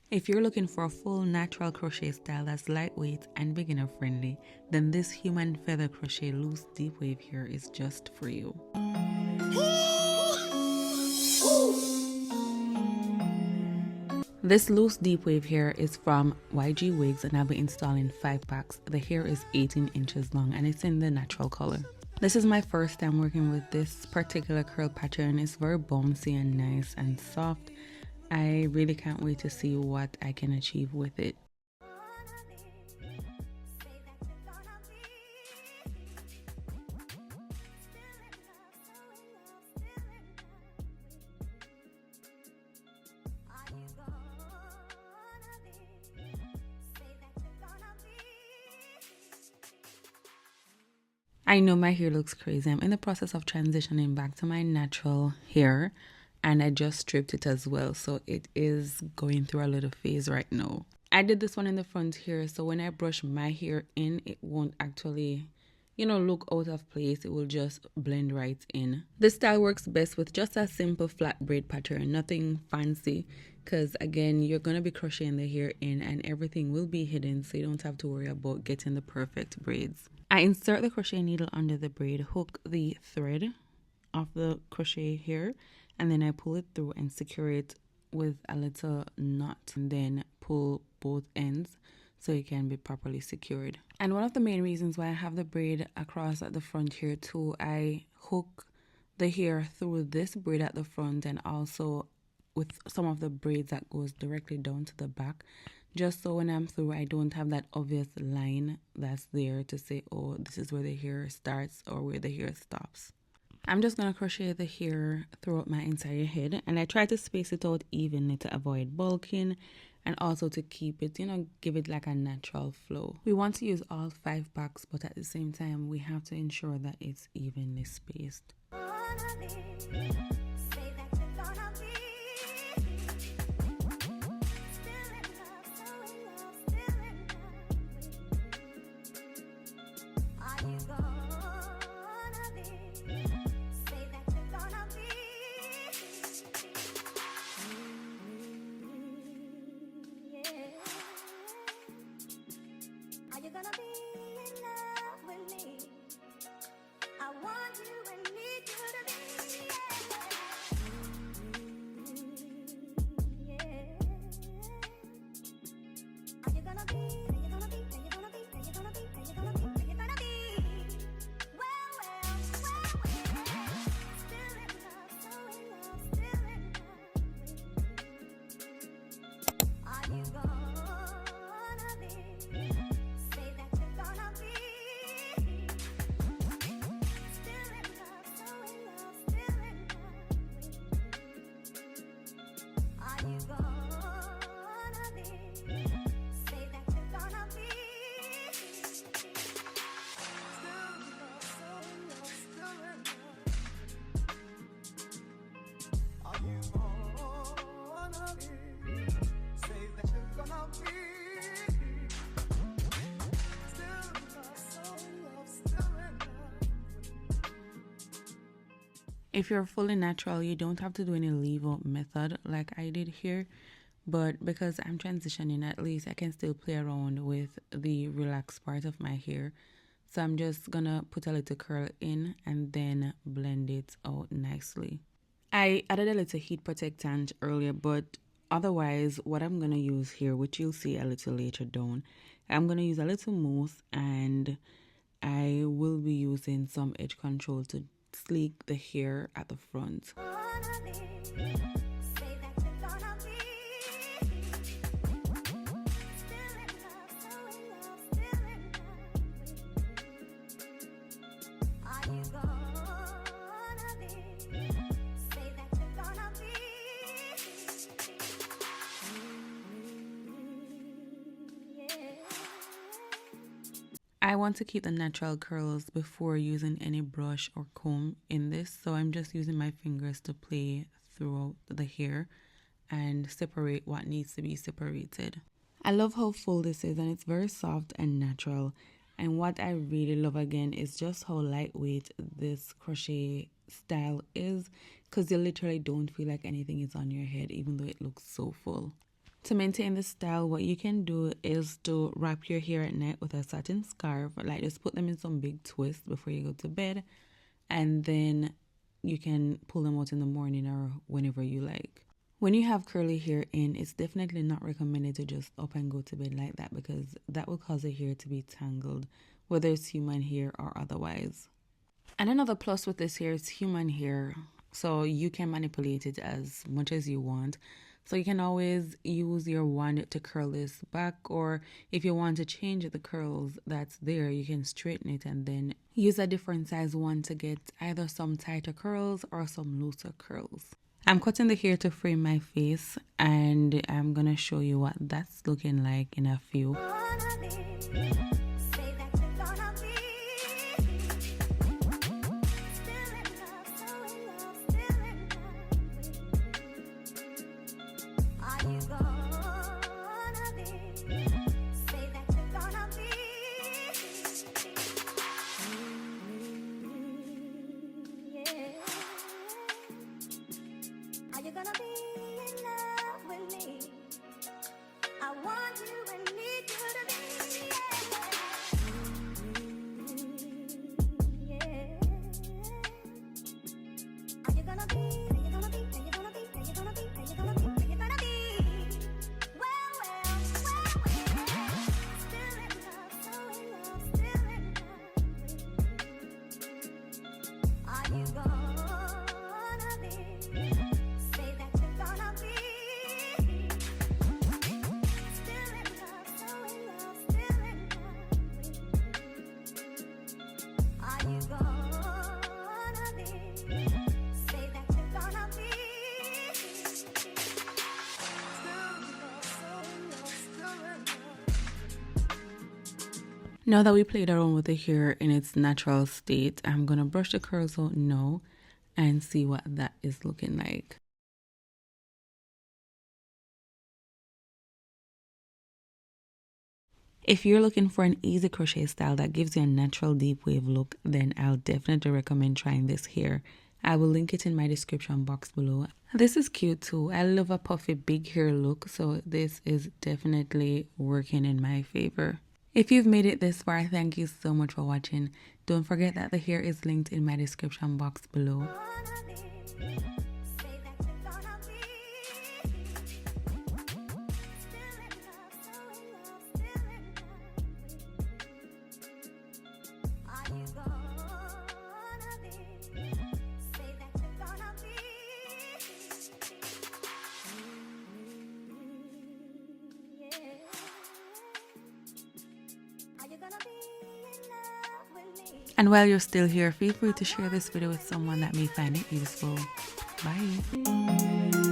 If you're looking for a full natural crochet style that's lightweight and beginner friendly, then this human feather crochet loose deep wave here is just for you. This loose deep wave hair is from YGwigs and I'll be installing 5 packs. The hair is 18 inches long and it's in the natural color. This is my first time working with this particular curl pattern. It's very bouncy and nice and soft. I really can't wait to see what I can achieve with it. I know my hair looks crazy. I'm in the process of transitioning back to my natural hair and I just stripped it as well. So it is going through a little phase right now. I did this one in the front here. So when I brush my hair in, it won't actually, look out of place. It will just blend right in. This style works best with just a simple flat braid pattern, nothing fancy. Because again, you're going to be crocheting the hair in and everything will be hidden. So you don't have to worry about getting the perfect braids. I insert the crochet needle under the braid, hook the thread of the crochet here, and then I pull it through and secure it with a little knot and then pull both ends so it can be properly secured. And one of the main reasons why I have the braid across at the front here too, I hook the hair through this braid at the front and also with some of the braids that goes directly down to the back, just so when I'm through I don't have that obvious line that's there to say, oh, this is where the hair starts or where the hair stops. I'm just going to crochet the hair throughout my entire head and I try to space it out evenly to avoid bulking and also to keep it, give it like a natural flow. We want to use all 5 packs, but at the same time we have to ensure that it's evenly spaced. If you're fully natural, you don't have to do any leave-out method like I did here. But because I'm transitioning, at least I can still play around with the relaxed part of my hair. So I'm just gonna put a little curl in and then blend it out nicely. I added a little heat protectant earlier, but otherwise what I'm gonna use here, which you'll see a little later down, I'm gonna use a little mousse and I will be using some edge control to sleek the hair at the front. I want to keep the natural curls before using any brush or comb in this, so I'm just using my fingers to play throughout the hair and separate what needs to be separated. I love how full this is and it's very soft and natural, and what I really love again is just how lightweight this crochet style is, because you literally don't feel like anything is on your head even though it looks so full. To maintain this style, what you can do is to wrap your hair at night with a satin scarf. Like, just put them in some big twists before you go to bed, and then you can pull them out in the morning or whenever you like. When you have curly hair in, it's definitely not recommended to just up and go to bed like that, because that will cause the hair to be tangled, whether it's human hair or otherwise. And another plus with this hair is human hair, so you can manipulate it as much as you want. So you can always use your wand to curl this back, or if you want to change the curls that's there, you can straighten it and then use a different size wand to get either some tighter curls or some looser curls. I'm cutting the hair to frame my face, and I'm gonna show you what that's looking like in a few. Now that we played around with the hair in its natural state, I'm going to brush the curls out now and see what that is looking like. If you're looking for an easy crochet style that gives you a natural deep wave look, then I'll definitely recommend trying this hair. I will link it in my description box below. This is cute too. I love a puffy big hair look, so this is definitely working in my favor. If you've made it this far, thank you so much for watching. Don't forget that the hair is linked in my description box below. And while you're still here, feel free to share this video with someone that may find it useful. Bye.